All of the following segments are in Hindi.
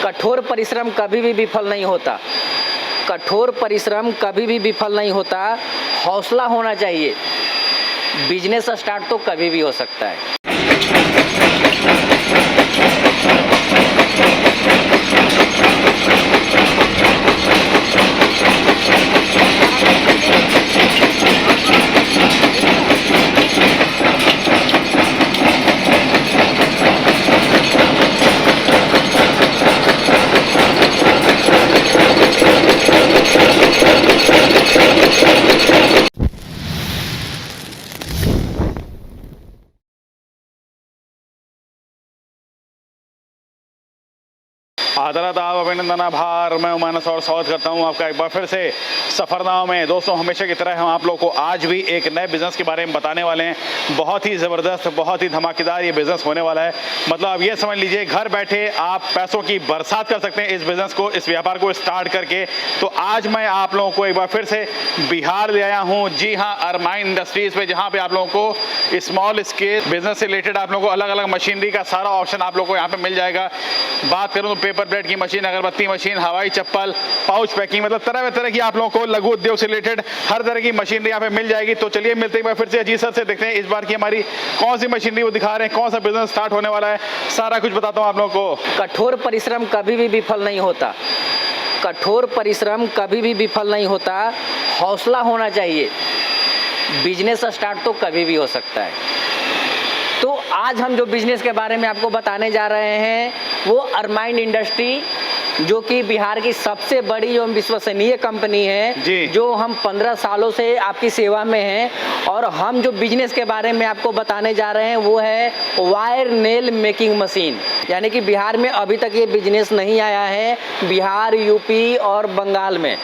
कठोर परिश्रम कभी भी विफल नहीं होता। कठोर परिश्रम कभी भी विफल नहीं होता। हौसला होना चाहिए। बिजनेस स्टार्ट तो कभी भी हो सकता है। आदरदाब अभिनंदन आभार। मैं मानस और स्वागत करता हूं आपका एक बार फिर से सफरनामा में। दोस्तों, हमेशा की तरह हम आप लोगों को आज भी एक नए बिजनेस के बारे में बताने वाले हैं। बहुत ही ज़बरदस्त, बहुत ही धमाकेदार ये बिजनेस होने वाला है। मतलब आप ये समझ लीजिए, घर बैठे आप पैसों की बरसात कर सकते हैं इस बिजनेस को, इस व्यापार को स्टार्ट करके। तो आज मैं आप लोगों को एक बार फिर से बिहार ले आया हूँ। जी हाँ, अरमाइन इंडस्ट्रीज पे, जहाँ पे आप लोगों को स्मॉल स्केल बिजनेस से रिलेटेड आप लोगों को अलग अलग मशीनरी का सारा ऑप्शन आप लोगों को यहाँ पे मिल जाएगा। बात करूँ तो पेपर ब्रेड की मशीन, अगरबत्ती मशीन, हवाई चप्पल, पाउच पैकिंग, मतलब तरह तरह की आप लोगों को लघु उद्योग से रिलेटेड हर तरह की मशीनरी यहाँ पे मिल जाएगी। तो चलिए मिलते हैं फिर से अजीत सर से, देखते हैं इस बार की हमारी कौन सी मशीनरी वो दिखा रहे हैं, कौन सा बिजनेस स्टार्ट होने वाला है, सारा कुछ बताता हूँ आप लोगों को। कठोर परिश्रम कभी भी विफल नहीं होता। कठोर परिश्रम कभी भी विफल नहीं होता। हौसला होना चाहिए। बिजनेस स्टार्ट तो कभी भी हो सकता है। तो आज हम जो बिजनेस के बारे में आपको बताने जा रहे हैं वो अरमाइन इंडस्ट्री, जो कि बिहार की सबसे बड़ी एवं विश्वसनीय कंपनी है, जो हम 15 सालों से आपकी सेवा में हैं। और हम जो बिजनेस के बारे में आपको बताने जा रहे हैं वो है वायर नेल मेकिंग मशीन। यानी कि बिहार में अभी तक ये बिजनेस नहीं आया है। बिहार, यूपी और बंगाल में,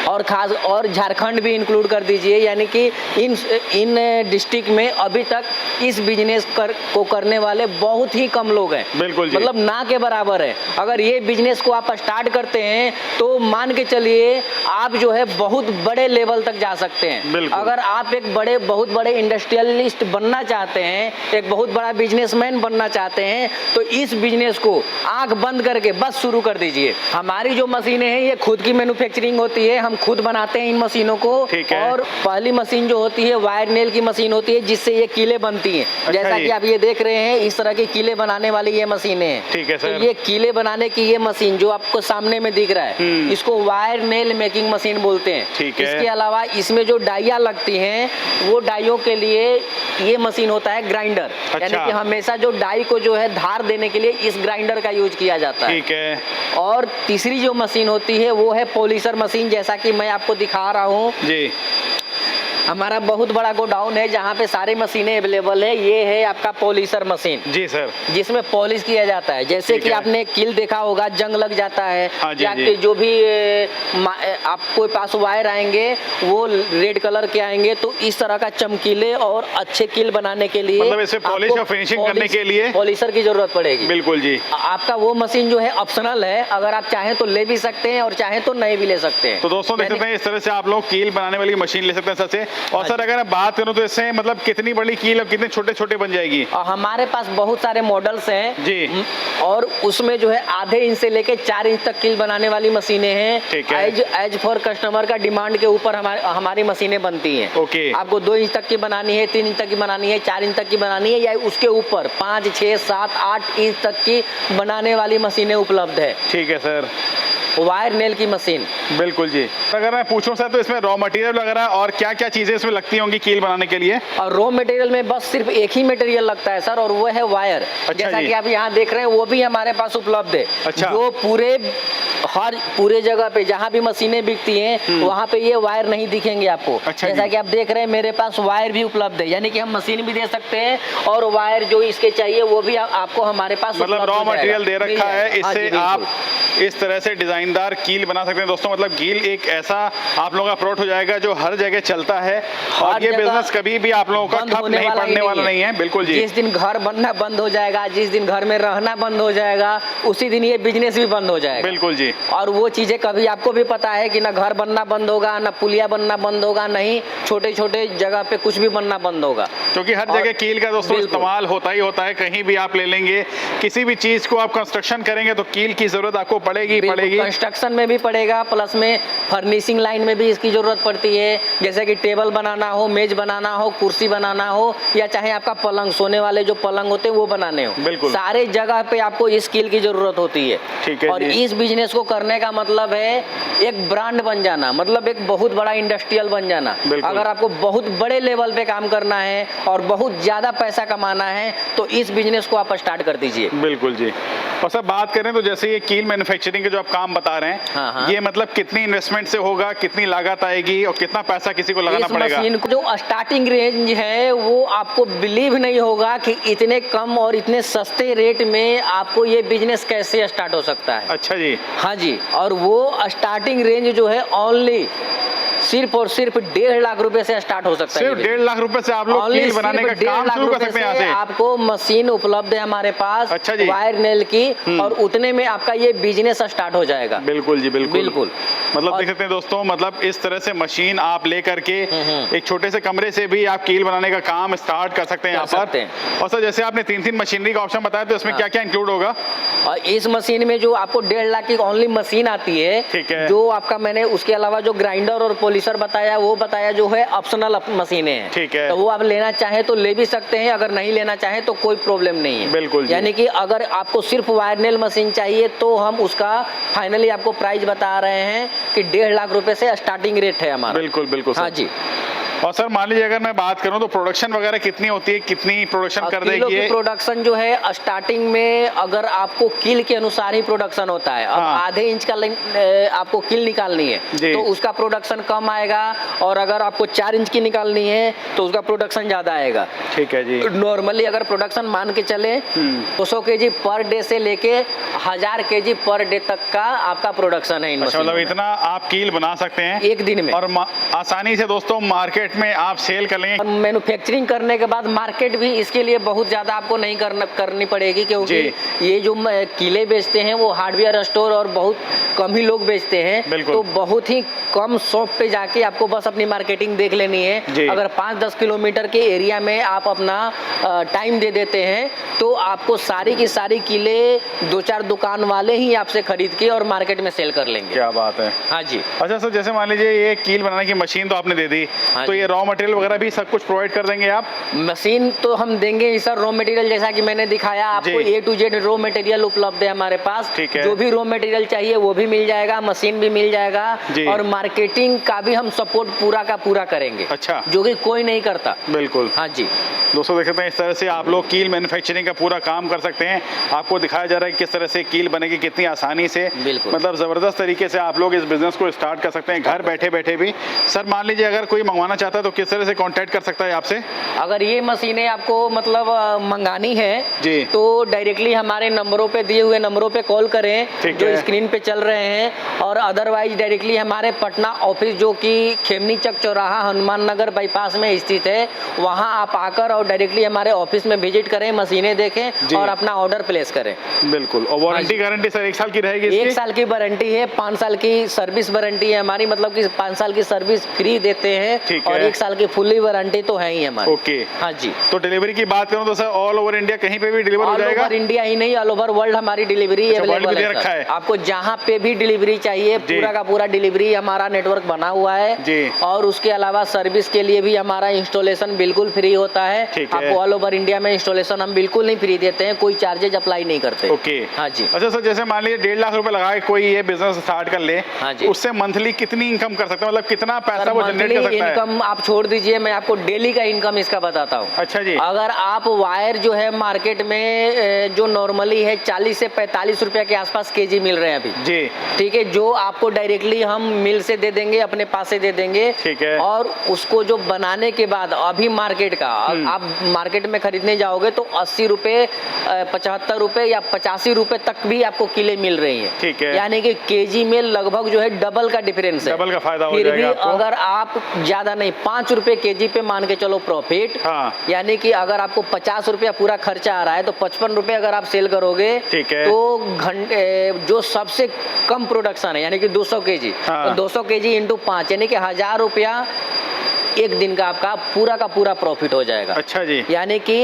और खास और झारखंड भी इंक्लूड कर दीजिए। यानी कि इन डिस्ट्रिक्ट में अभी तक इस बिजनेस को करने वाले बहुत ही कम लोग हैं। बिल्कुल जी। मतलब ना के बराबर है। अगर ये बिजनेस को आप स्टार्ट करते हैं तो मान के चलिए आप जो है बहुत बड़े लेवल तक जा सकते हैं। अगर आप एक बहुत बड़े इंडस्ट्रियलिस्ट बनना चाहते हैं, एक बहुत बड़ा बिजनेसमैन बनना चाहते हैं, तो इस बिजनेस को आंख बंद करके बस शुरू कर दीजिए। हमारी जो मशीनें हैं ये खुद की मैन्युफैक्चरिंग होती है। हम खुद बनाते हैं इन मशीनों को। और पहली मशीन जो होती है वायर नेल की मशीन होती है, जिससे ये कीले बनती हैं। अच्छा, जैसा कि आप ये देख रहे हैं, इस तरह की कीले बनाने वाली ये मशीनें हैं। ठीक है सर। तो ये कीले बनाने की ये मशीन जो आपको सामने में दिख रहा है, इसको वायर नेल मेकिंग मशीन बोलते हैं। ठीक है। इसके अलावा इसमें जो डाइयाँ लगती हैं, वो डाइयों के लिए ये मशीन होता है ग्राइंडर। अच्छा। यानी कि हमेशा जो डाई को जो है धार देने के लिए इस ग्राइंडर का यूज किया जाता है। ठीक है। और तीसरी जो मशीन होती है वो है पॉलिशर मशीन, जैसा कि मैं आपको दिखा रहा हूँ जी। हमारा बहुत बड़ा गोडाउन है जहाँ पे सारी मशीनें अवेलेबल है। ये है आपका पॉलिशर मशीन जी सर, जिसमें पॉलिश किया जाता है। जैसे कि आपने कील देखा होगा, जंग लग जाता है, या जो भी आपके पास वायर आएंगे वो रेड कलर के आएंगे, तो इस तरह का चमकीले और अच्छे कील बनाने के लिए मतलब इसे पॉलिश और फिनिशिंग करने के लिए पॉलिशर की जरूरत पड़ेगी। बिल्कुल जी। आपका वो मशीन जो है ऑप्शनल है, अगर आप चाहें तो ले भी सकते हैं और चाहें तो नहीं भी ले सकते हैं। तो दोस्तों देख सकते हैं, इस तरह से आप लोग कील बनाने वाली मशीन ले सकते हैं सबसे। और सर अगर मैं बात करूं तो इससे मतलब कितनी बड़ी कील और कितने छोटे छोटे बन जाएगी? हमारे पास बहुत सारे मॉडल्स हैं जी, और उसमें जो है आधे इंच से लेके 4 इंच तक कील बनाने वाली मशीनें हैं। एज फॉर कस्टमर का डिमांड के ऊपर हमारी मशीनें बनती हैं। ओके। आपको 2 इंच तक की बनानी है, 3 इंच तक की बनानी है, 4 इंच तक की बनानी है, या उसके ऊपर 5, 6, 7, 8 इंच तक की बनाने वाली मशीनें उपलब्ध है। ठीक है सर। वायर नेल की मशीन। बिल्कुल जी। अगर मैं पूछूं सर, तो इसमें रॉ मटेरियल वगैरह और क्या क्या चीजें इसमें लगती होंगी कील बनाने के लिए? और रॉ मटेरियल में बस सिर्फ एक ही मटेरियल लगता है सर, और वो है वायर। जैसा कि आप यहाँ देख रहे हैं वो भी हमारे पास उपलब्ध है। अच्छा। जो पूरे जगह पे जहाँ भी मशीनें बिकती हैं वहाँ पे ये वायर नहीं दिखेंगे आपको। अच्छा। जैसा कि आप देख रहे हैं मेरे पास वायर भी उपलब्ध है, यानी कि हम मशीन भी दे सकते हैं और वायर जो इसके चाहिए वो भी आपको हमारे पास मतलब रॉ मटेरियल दे रखा है। इससे आप इस तरह से डिजाइनदार कील बना सकते हैं दोस्तों। मतलब कील एक ऐसा आप लोगों का प्रोडक्ट हो जाएगा जो हर जगह चलता है, और ये बिजनेस कभी भी आप लोगों का ठप नहीं पड़ने वाला नहीं है। बिल्कुल जी। जिस दिन घर बनना बंद हो जाएगा, जिस दिन घर में रहना बंद हो जाएगा, उसी दिन ये बिजनेस भी बंद हो जाएगा। बिल्कुल जी। और वो चीजें कभी आपको भी पता है कि ना घर बनना बंद होगा, ना पुलिया बनना बंद होगा, नहीं छोटे छोटे जगह पे कुछ भी बनना बंद होगा, क्योंकि हर जगह कील का दोस्तों इस्तेमाल होता ही होता है। कहीं भी आप ले लेंगे, किसी भी चीज को आप कंस्ट्रक्शन करेंगे तो कील की जरूरत आपको पड़ेगी पड़ेगी। कंस्ट्रक्शन में भी पड़ेगा, प्लस में फर्निशिंग लाइन में भी इसकी जरूरत पड़ती है। जैसे कि टेबल बनाना हो, मेज बनाना हो, कुर्सी बनाना हो, या चाहे आपका पलंग, सोने वाले जो पलंग होते हैं वो बनाने हो, बिल्कुल सारे जगह पे आपको इस स्किल की जरूरत होती है। ठीक है और जी। इस बिजनेस को करने का मतलब है एक ब्रांड बन जाना, मतलब एक बहुत बड़ा इंडस्ट्रियल बन जाना। अगर आपको बहुत बड़े लेवल पे काम करना है और बहुत ज्यादा पैसा कमाना है तो इस बिजनेस को आप स्टार्ट कर दीजिए। बिल्कुल जी। और सर बात करें तो जैसे ये कील मैन्युफैक्चरिंग के जो आप काम बता रहे हैं, हाँ। ये मतलब कितनी इन्वेस्टमेंट से होगा, कितनी लागत आएगी और कितना पैसा किसी को लगाना पड़ेगा? इस मशीन को जो स्टार्टिंग रेंज है वो आपको बिलीव नहीं होगा कि इतने कम और इतने सस्ते रेट में आपको ये बिजनेस कैसे स्टार्ट हो सकता है। अच्छा जी। हाँ जी, और वो स्टार्टिंग रेंज जो है ओनली सिर्फ और सिर्फ 1.5 लाख रुपए से स्टार्ट हो सकता है। सिर्फ 1.5 लाख रुपए से आप लोग कील बनाने का काम शुरू कर सकते हैं यहाँ से? आपको मशीन उपलब्ध है हमारे पास, अच्छा जी। वायर नेल की, और उतने में आपका ये बिजनेस स्टार्ट हो जाएगा। बिल्कुल जी, बिल्कुल बिल्कुल। मतलब देख सकते हैं दोस्तों, मतलब इस तरह से मशीन आप लेकर के एक छोटे से कमरे से भी आप कील बनाने का काम स्टार्ट कर सकते हैं यहाँ पर। और सर जैसे आपने 3 मशीनरी का ऑप्शन बताया, तो इसमें क्या क्या इंक्लूड होगा? और इस मशीन में जो आपको 1.5 लाख की ओनली मशीन आती है, ठीक है। जो आपका मैंने उसके अलावा जो ग्राइंडर और पॉलिशर बताया वो बताया जो है ऑप्शनल मशीनें हैं। ठीक है। तो वो आप लेना चाहे तो ले भी सकते हैं, अगर नहीं लेना चाहे तो कोई प्रॉब्लम नहीं है। बिल्कुल जी। यानी कि अगर आपको सिर्फ वायर नेल मशीन चाहिए तो हम उसका फाइनली आपको प्राइस बता रहे हैं कि 1.5 लाख रुपए से स्टार्टिंग रेट है हमारा। बिल्कुल बिल्कुल हाँ जी। और सर मान लीजिए अगर मैं बात करूं तो प्रोडक्शन वगैरह कितनी होती है, कितनी प्रोडक्शन कर देगी ये? प्रोडक्शन जो है स्टार्टिंग में अगर आपको किल के अनुसार ही प्रोडक्शन होता है। अब आधे इंच का आपको किल निकालनी है तो उसका प्रोडक्शन कम आएगा, और अगर आपको 4 इंच की निकालनी है तो उसका प्रोडक्शन ज्यादा आएगा। ठीक है जी। नॉर्मली अगर प्रोडक्शन मान के चले 200 kg पर डे से लेके 1000 kg पर डे तक का आपका प्रोडक्शन है। अच्छा, मतलब इतना आप कील बना सकते हैं एक दिन में, और आसानी से दोस्तों मार्केट में आप सेल कर लेंगे। मैन्युफैक्चरिंग करने के बाद मार्केट भी इसके लिए बहुत ज्यादा आपको नहीं करनी पड़ेगी, क्योंकि ये जो किले बेचते हैं वो हार्डवेयर स्टोर और बहुत कम ही लोग बेचते हैं। तो बहुत ही कम शॉप पे जाके आपको बस अपनी मार्केटिंग देख लेनी है। अगर 5-10 किलोमीटर के एरिया में आप अपना टाइम दे देते हैं तो आपको सारी की सारी किले 2-4 दुकान वाले ही आपसे खरीद के और मार्केट में सेल कर लेंगे। क्या बात है। हाँ जी। अच्छा सर, जैसे मान लीजिए ये कील बनाने की मशीन तो आपने दे दी, तो ये रॉ मटेरियल वगैरह भी सब कुछ प्रोवाइड कर देंगे आप? मशीन तो हम देंगे ही सर। रॉ मटेरियल जैसा कि मैंने दिखाया आपको, A to Z raw material उपलब्ध है हमारे पास। ठीक है। जो भी रॉ मटेरियल चाहिए वो भी मिल जाएगा, मशीन भी मिल जाएगा, और मार्केटिंग का भी हम सपोर्ट पूरा का पूरा करेंगे। अच्छा। जो कि कोई नहीं करता। बिल्कुल। हाँ जी। दोस्तों देख सकते हैं इस तरह से आप लोग कील मैन्युफैक्चरिंग का पूरा काम कर सकते हैं। आपको दिखाया जा रहा है किस तरह से कील बनेगी, कितनी आसानी से, मतलब ज़बरदस्त तरीके से आप लोग इस बिजनेस को स्टार्ट कर सकते हैं घर बैठे बैठे भी। सर मान लीजिए अगर कोई मंगवाना चाहता है तो किस तरह से कांटेक्ट कर सकता है आपसे? अगर ये मशीनें आपको मतलब मंगानी है जी, तो डायरेक्टली हमारे नंबरों पे दिए हुए नंबरों पे कॉल करें जो स्क्रीन पे चल रहे हैं, और अदरवाइज डायरेक्टली हमारे पटना ऑफिस जो कि खेमनी चक चौराहा हनुमान नगर बाईपास में स्थित है, वहाँ आप आकर और डायरेक्टली हमारे ऑफिस में विजिट करें, मशीनें देखें और अपना ऑर्डर प्लेस करें। बिल्कुल। और वारंटी गारंटी सर 1 साल की रहेगी? 1 साल की वारंटी है, 5 साल की सर्विस वारंटी है हमारी, मतलब कि 5 साल की सर्विस फ्री देते हैं, और 1 साल की फुल्ली वारंटी तो है ही हमारी। ओके। हाँ जी। तो डिलीवरी की बात करूं तो सर ऑल ओवर इंडिया कहीं पे भी डिलीवर हो जाएगा? ऑल ओवर इंडिया ही नहीं, ऑल ओवर वर्ल्ड हमारी डिलीवरी अवेलेबल है। आपको जहाँ पे भी डिलीवरी चाहिए पूरा का पूरा डिलीवरी हमारा नेटवर्क बना हुआ है जी। और उसके अलावा सर्विस के लिए भी हमारा इंस्टॉलेशन बिल्कुल फ्री होता है। आपको ऑल ओवर इंडिया में इंस्टॉलेशन हम बिल्कुल नहीं फ्री देते हैं, कोई चार्जेज अप्लाई नहीं करते। ओके। हाँ जी। अच्छा सर, जैसे मान लीजिए 1.5 लाख रुपए लगा के कोई ये बिजनेस स्टार्ट कर ले, हाँ जी, उससे मंथली कितनी इनकम कर सकते हैं, मतलब कितना पैसा वो जनरेट कर सकता है? इनकम आप छोड़ दीजिए, मैं आपको डेली का इनकम इसका बताता हूँ। अच्छा जी। अगर आप वायर जो है मार्केट में जो नॉर्मली है 40 से 45 रुपए के आसपास केजी मिल रहे हैं अभी जी, ठीक है, जो आपको डायरेक्टली हम मिल से दे देंगे, अपने पास से दे देंगे, ठीक है। और उसको जो बनाने के बाद अभी मार्केट का आप मार्केट में खरीदने जाओगे तो 80 रुपए, 75 रुपए या 85 रुपए तक भी आपको किले मिल रही है, ठीक है। यानी कि केजी में लगभग जो है डबल का डिफरेंस है, डबल का फायदा हो जाएगा। फिर भी अगर आप ज्यादा नहीं 5 रुपए केजी पे मान के चलो प्रॉफिट, यानी कि अगर आपको 50 रुपया पूरा खर्चा आ रहा है तो 55 रुपए अगर आप सेल करोगे, ठीक है, तो घंटे जो सबसे कम प्रोडक्शन है यानी कि 200 केजी, तो 200 केजी इंटू 5 यानी कि 1000 रुपया एक दिन का आपका पूरा प्रॉफिट हो जाएगा। अच्छा जी, यानी कि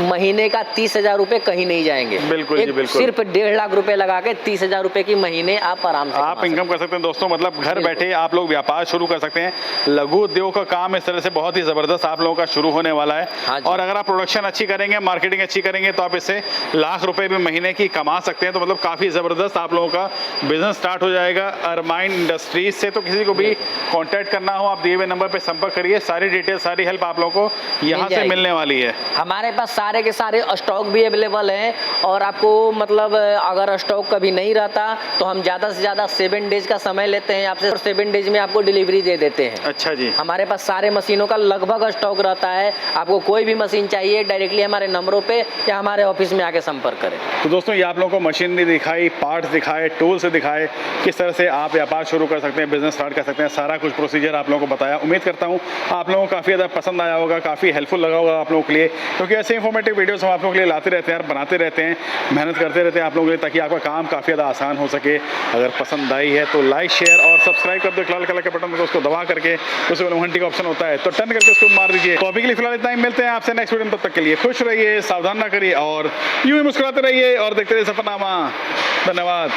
महीने का 30,000 रुपए कहीं नहीं जाएंगे। बिल्कुल जी, बिल्कुल। सिर्फ 1.5 लाख रुपए लगा के 30,000 रुपए की महीने आप आराम से आप इनकम कर सकते हैं दोस्तों। मतलब घर बिल्कुल। बैठे आप लोग व्यापार शुरू कर सकते हैं। लघु उद्योग का काम इस तरह से बहुत ही जबरदस्त आप लोगों का शुरू होने वाला है। हाँ जी। और अगर आप प्रोडक्शन अच्छी करेंगे, मार्केटिंग अच्छी करेंगे, तो आप इससे लाख रुपए भी महीने की कमा सकते हैं। तो मतलब काफी जबरदस्त आप लोगों का बिजनेस स्टार्ट हो जाएगा अरमाइन इंडस्ट्रीज से। तो किसी को भी कांटेक्ट करना हो, आप दिए हुए नंबर पे संपर्क करिए। सारी डिटेल, सारी हेल्प आप लोगों को यहाँ से जाएगी। मिलने वाली है। हमारे पास सारे के सारे स्टॉक भी अवेलेबल हैं और आपको मतलब अगर स्टॉक कभी नहीं रहता तो हम ज़्यादा से ज़्यादा 7 डेज का समय लेते हैं आपसे और 7 डेज में आपको डिलीवरी दे देते हैं। अच्छा जी, हमारे पास सारे मशीनों का लगभग स्टॉक रहता है। आपको कोई भी मशीन चाहिए डायरेक्टली हमारे नंबरों पे या हमारे ऑफिस में आके संपर्क करें। तो दोस्तों ये आप लोगों को मशीनरी दिखाई, पार्ट्स दिखाए, टूल्स दिखाए, किस तरह से आप व्यापार शुरू कर सकते हैं, बिजनेस स्टार्ट कर सकते हैं, सारा कुछ प्रोसीजर आप लोगों को बताया। उम्मीद करता हूँ आप लोगों को काफ़ी ज़्यादा पसंद आया होगा, काफ़ी हेल्पफुल लगा होगा आप लोगों के लिए, क्योंकि ऐसे इंफॉर्मेटिव वीडियोस हम आप लोगों के लिए लाते रहते हैं, बनाते रहते हैं, मेहनत करते रहते हैं आप लोगों के लिए, ताकि आपका काम काफ़ी ज़्यादा आसान हो सके। अगर पसंद आई है तो लाइक, शेयर और सब्सक्राइब कर दो। लाल कलर के बटन को उसको दबा करके उसमें घंटी का ऑप्शन होता है तो टर्न करके उसको मार दीजिए। तो अभी के लिए फिलहाल इतना ही, मिलते हैं आपसे नेक्स्ट वीडियो में। तब तक के लिए खुश रहिए, सावधान ना करिए और यूं ही मुस्कुराते रहिए और देखते रहिए सफरनामा। धन्यवाद।